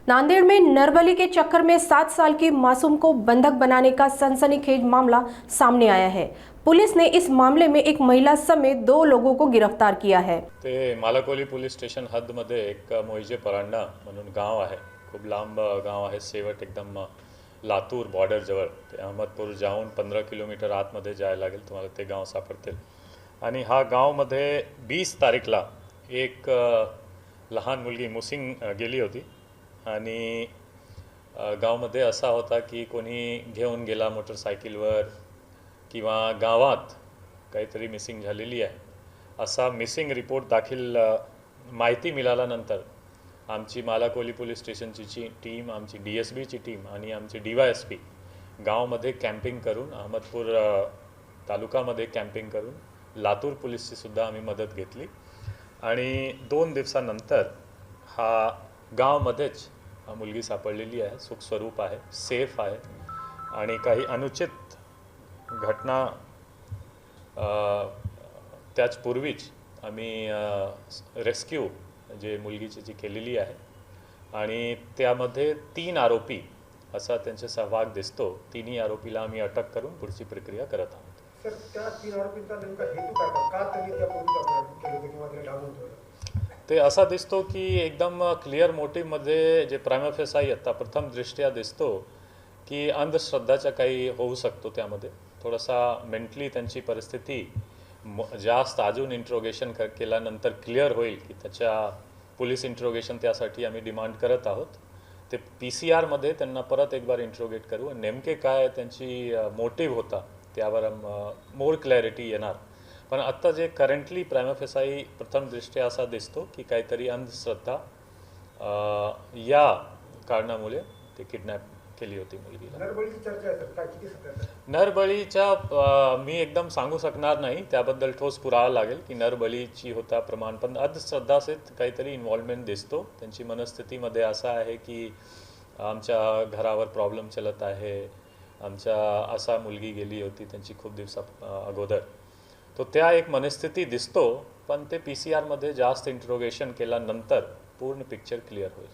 नांदेड़ में नरबली के चक्कर में 7 साल की मासूम को बंधक बनाने का सनसनीखेज मामला सामने आया है। पुलिस ने इस मामले में एक महिला समेत 2 लोगों को गिरफ्तार किया है। ते मालाकोली पोलीस स्टेशन हद्दमध्ये एक मोहिजे परांडा म्हणून गाव आहे, खूप लांब गाव आहे, शेवट एकदम लातूर बॉर्डर जवळ। ते अहमदपूर जाऊन 15 किलोमीटर आतमध्ये जायला लागेल, तुम्हाला ते गाव सापडतील। आणि हा गावमध्ये 20 तारीखला एक लहान मुलगी मुसिंग गेली होती आणि गावमध्ये असा होता की कोणी घेऊन गेला मोटरसायकलवर किंवा गावात काहीतरी मिसिंग झालेली आहे असा मिसिंग रिपोर्ट दाखल माहिती मिळाल्यानंतर आमची मालाकोली पोलीस स्टेशनची टीम, आमची DSBची टीम आणि आमची DYSP गावामध्ये कॅम्पिंग करून अहमदपूर तालुक्यामध्ये कॅम्पिंग करून लातूर पोलीसची सुद्धा आम्ही मदत घेतली आणि 2 दिवसानंतर हा गावामध्येच मुलगी सापडलेली आहे, सुखस्वरूप आहे, सेफ आहे आणि काही अनुचित घटना त्याचपूर्वीच आम्ही रेस्क्यू जे मुलगीची जी केलेली आहे आणि त्यामध्ये 3 आरोपी असा त्यांचा सहभाग दिसतो। 3ही आरोपीला आम्ही अटक करून पुढची प्रक्रिया करत आहोत। सर, त्या 3 आरोपींचा नेमका हेतू काय होता? का त्यांनी त्या पोलिसांना केलं होतं किंवा त्याला डावून ठेवलं? ते असा दिसतो की एकदम क्लिअर मोटिव्हमध्ये जे प्रायमा फेसाई आता प्रथम दृष्ट्या दिसतो की अंधश्रद्धाचा काही होऊ शकतो। त्यामध्ये थोडासा मेंटली त्यांची परिस्थिती जास्त अजून इंट्रोगेशन केल्यानंतर क्लिअर होईल की त्याच्या पोलीस इंट्रोगेशन त्यासाठी आम्ही डिमांड करत आहोत। ते PCR मध्ये त्यांना परत एक बार इंट्रोगेट करू आणि नेमके काय त्यांची मोटिव्ह होता त्यावर मोर क्लॅरिटी येणार। पण आता जे करंटली प्रायमा फेसाई प्रथम दृष्ट्या असा दिसतो की काहीतरी अंधश्रद्धा या कारणामुळे ते किडनॅप केली होती मुलगीला। नरबळीची चर्चा आहे सर, काय किती सत्य आहे? नरबळीच्या मी एकदम सांगू शकणार नाही, त्याबद्दल ठोस पुरावा लागेल की नरबळीची होता प्रमाण, पण अंधश्रद्धासेच काहीतरी इन्व्हॉल्वमेंट दिसतो। त्यांची मनस्थितीमध्ये असा आहे की आमच्या घरावर प्रॉब्लेम चलत आहे, आमच्या असा मुलगी गेली होती त्यांची खूप दिवसा अगोदर, तो त्या एक मनस्थिती दिसतो। पण ते PCR मध्ये जास्त इंट्रोगेशन केल्यानंतर पूर्ण पिक्चर क्लिअर होईल।